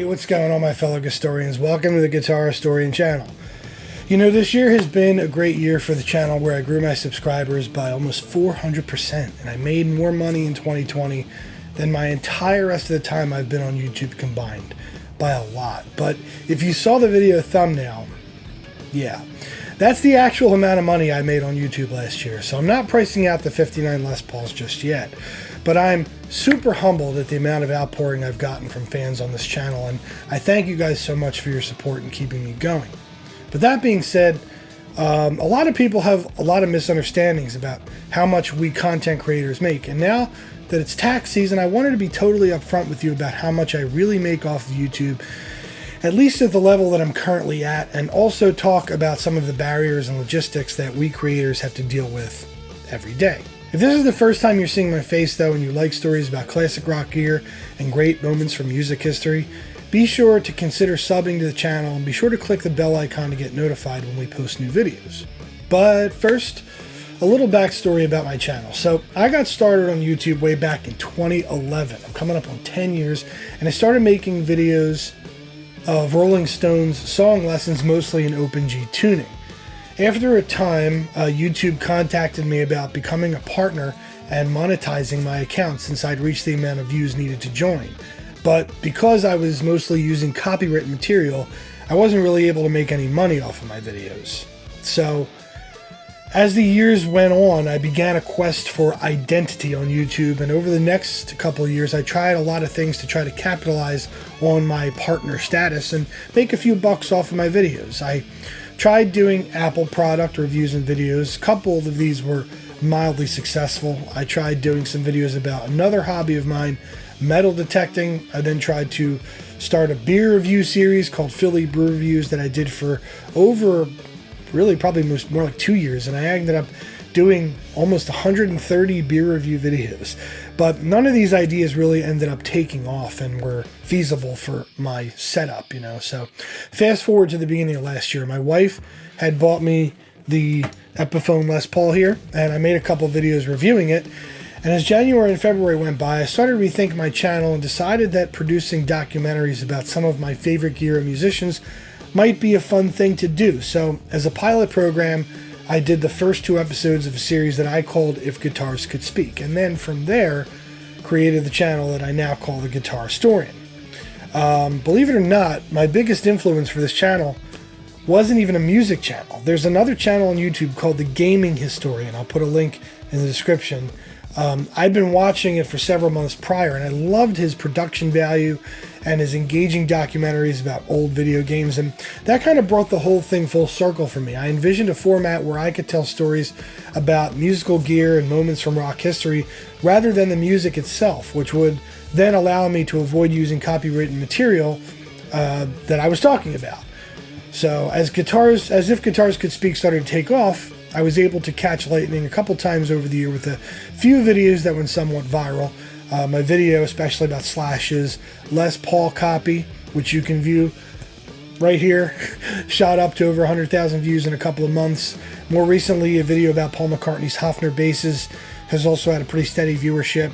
what's going on, my fellow Guitorians? Welcome to the Guitar Historian channel. You know, this year has been a great year for the channel where I grew my subscribers by almost 400%, and I made more money in 2020 than my entire rest of the time I've been on YouTube combined, by a lot. But if you saw the video thumbnail, yeah, that's the actual amount of money I made on YouTube last year. So I'm not pricing out the 59 Les Pauls just yet, but I'm super humbled at the amount of outpouring I've gotten from fans on this channel, and I thank you guys so much for your support and keeping me going. But that being said, a lot of people have a lot of misunderstandings about how much we content creators make, and now that it's tax season, I wanted to be totally upfront with you about how much I really make off of YouTube, at least at the level that I'm currently at, and also talk about some of the barriers and logistics that we creators have to deal with every day. If this is the first time you're seeing my face, though, and you like stories about classic rock gear and great moments from music history, be sure to consider subbing to the channel and be sure to click the bell icon to get notified when we post new videos. But first, a little backstory about my channel. So I got started on YouTube way back in 2011. I'm coming up on 10 years, and I started making videos of Rolling Stones song lessons, mostly in Open G tuning. After a time, YouTube contacted me about becoming a partner and monetizing my account since I'd reached the amount of views needed to join. But because I was mostly using copywritten material, I wasn't really able to make any money off of my videos. So as the years went on, I began a quest for identity on YouTube, and over the next couple of years, I tried a lot of things to try to capitalize on my partner status and make a few bucks off of my videos. I tried doing Apple product reviews and videos. A couple of these were mildly successful. I tried doing some videos about another hobby of mine, metal detecting. I then tried to start a beer review series called Philly Brew Reviews that I did for over, really probably more like 2 years, and I ended up doing almost 130 beer review videos. But none of these ideas really ended up taking off and were feasible for my setup, you know. So fast forward to the beginning of last year, my wife had bought me the Epiphone Les Paul here, and I made a couple videos reviewing it. And as January and February went by, I started to rethink my channel and decided that producing documentaries about some of my favorite gear and musicians might be a fun thing to do. So as a pilot program, I did the first 2 episodes of a series that I called If Guitars Could Speak. And then from there, created the channel that I now call the Guitar Historian. Believe it or not, my biggest influence for this channel wasn't even a music channel. There's another channel on YouTube called The Gaming Historian. I'll put a link in the description. I'd been watching it for several months prior, and I loved his production value and his engaging documentaries about old video games, and that kind of brought the whole thing full circle for me. I envisioned a format where I could tell stories about musical gear and moments from rock history rather than the music itself, which would then allow me to avoid using copywritten material that I was talking about. So as If Guitars Could Speak started to take off, I was able to catch lightning a couple times over the year with a few videos that went somewhat viral. My video, especially about Slash's Les Paul copy, which you can view right here, shot up to over 100,000 views in a couple of months. More recently, a video about Paul McCartney's Hofner basses has also had a pretty steady viewership.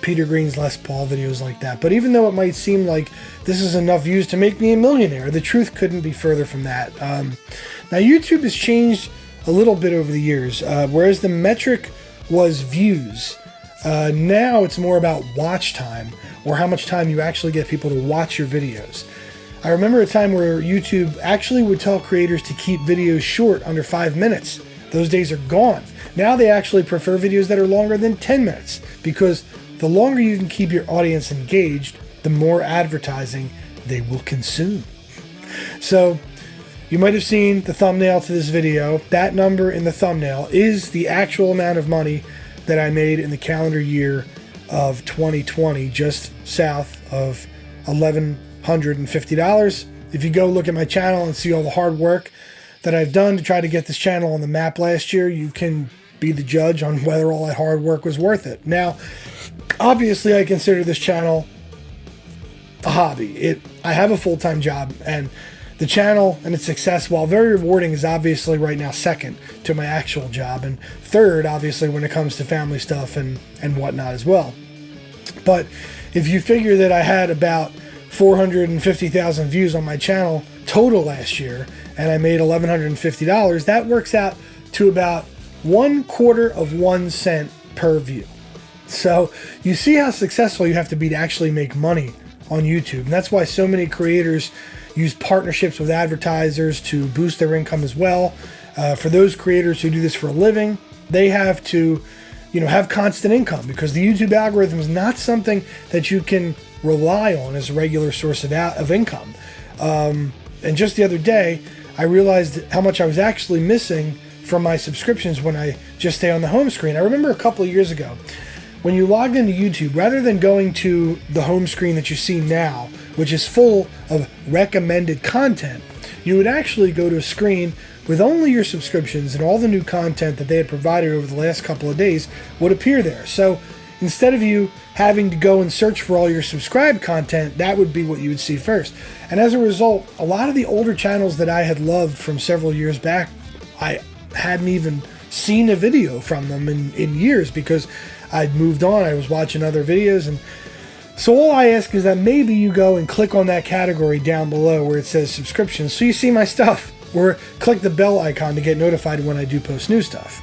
Peter Green's Les Paul, videos like that. But even though it might seem like this is enough views to make me a millionaire, the truth couldn't be further from that. Now, YouTube has changed a little bit over the years. Whereas the metric was views, now it's more about watch time, or how much time you actually get people to watch your videos. I remember a time where YouTube actually would tell creators to keep videos short, under 5 minutes. Those days are gone. Now they actually prefer videos that are longer than 10 minutes, because the longer you can keep your audience engaged, the more advertising they will consume. So you might have seen the thumbnail to this video. That number in the thumbnail is the actual amount of money that I made in the calendar year of 2020, just south of $1,150. If you go look at my channel and see all the hard work that I've done to try to get this channel on the map last year, you can be the judge on whether all that hard work was worth it. Now, obviously, I consider this channel a hobby. I have a full-time job, and the channel and its success, while very rewarding, is obviously right now second to my actual job, and third, obviously, when it comes to family stuff and whatnot as well. But if you figure that I had about 450,000 views on my channel total last year, and I made $1,150. That works out to about 1/4 of 1 cent per view. So you see how successful you have to be to actually make money on YouTube. And that's why so many creators use partnerships with advertisers to boost their income as well. For those creators who do this for a living, they have to, have constant income, because the YouTube algorithm is not something that you can rely on as a regular source of income. And just the other day, I realized how much I was actually missing from my subscriptions when I just stay on the home screen. I remember a couple of years ago, when you logged into YouTube, rather than going to the home screen that you see now, which is full of recommended content, you would actually go to a screen with only your subscriptions, and all the new content that they had provided over the last couple of days would appear there. So instead of you having to go and search for all your subscribed content, that would be what you would see first. And as a result, a lot of the older channels that I had loved from several years back, I hadn't even seen a video from them in years, because I'd moved on. I was watching other videos. And so all I ask is that maybe you go and click on that category down below where it says subscriptions, so you see my stuff, or click the bell icon to get notified when I do post new stuff.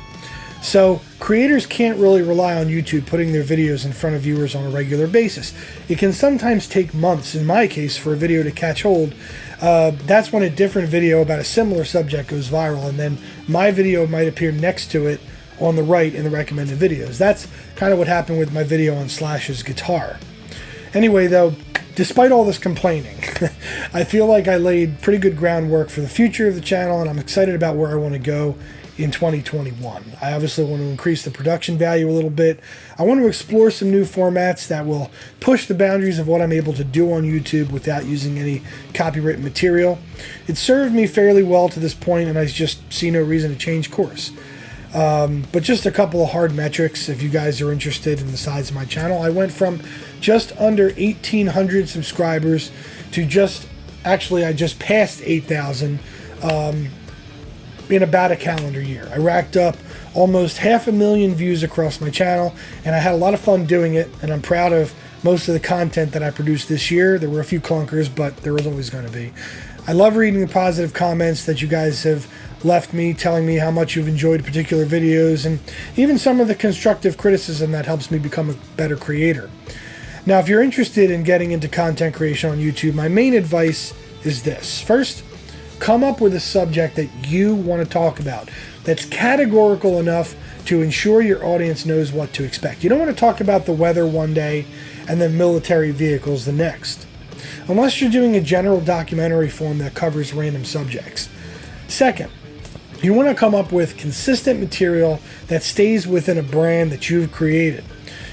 So creators can't really rely on YouTube putting their videos in front of viewers on a regular basis. It can sometimes take months, in my case, for a video to catch hold. That's when a different video about a similar subject goes viral, and then my video might appear next to it on the right in the recommended videos. That's kind of what happened with my video on Slash's guitar. Anyway, though, despite all this complaining, I feel like I laid pretty good groundwork for the future of the channel, and I'm excited about where I want to go in 2021. I obviously want to increase the production value a little bit. I want to explore some new formats that will push the boundaries of what I'm able to do on YouTube without using any copyrighted material. It served me fairly well to this point, and I just see no reason to change course. But just a couple of hard metrics if you guys are interested in the size of my channel. I went from just under 1,800 subscribers to I just passed 8,000 in about a calendar year. I racked up almost 500,000 views across my channel, and I had a lot of fun doing it, and I'm proud of most of the content that I produced this year. There were a few clunkers, but there was always going to be. I love reading the positive comments that you guys have left me, telling me how much you've enjoyed particular videos, and even some of the constructive criticism that helps me become a better creator. Now, if you're interested in getting into content creation on YouTube, my main advice is this. First, come up with a subject that you want to talk about that's categorical enough to ensure your audience knows what to expect. You don't want to talk about the weather one day and then military vehicles the next, unless you're doing a general documentary form that covers random subjects. Second, you want to come up with consistent material that stays within a brand that you've created.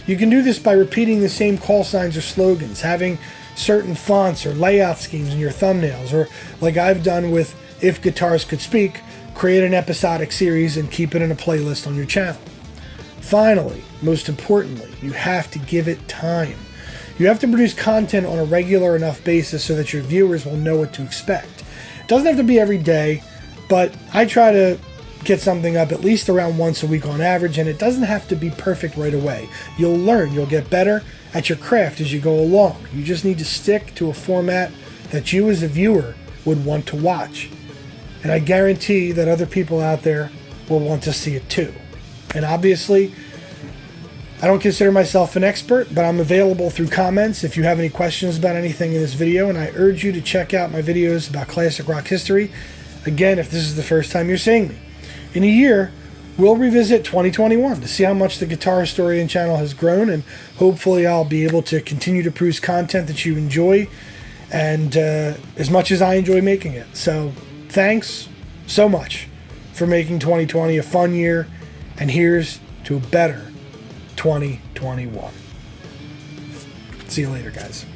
You can do this by repeating the same call signs or slogans, having certain fonts or layout schemes in your thumbnails, or like I've done with If Guitars Could Speak, create an episodic series and keep it in a playlist on your channel. Finally, most importantly, you have to give it time. You have to produce content on a regular enough basis so that your viewers will know what to expect. It doesn't have to be every day, but I try to get something up at least around once a week on average, and it doesn't have to be perfect right away. You'll learn, you'll get better at your craft as you go along. You just need to stick to a format that you as a viewer would want to watch. And I guarantee that other people out there will want to see it too. And obviously, I don't consider myself an expert, but I'm available through comments if you have any questions about anything in this video, and I urge you to check out my videos about classic rock history. Again, if this is the first time you're seeing me. In a year, we'll revisit 2021 to see how much the Guitar Historian channel has grown, and hopefully I'll be able to continue to produce content that you enjoy, and as much as I enjoy making it. So thanks so much for making 2020 a fun year, and here's to a better 2021. See you later, guys.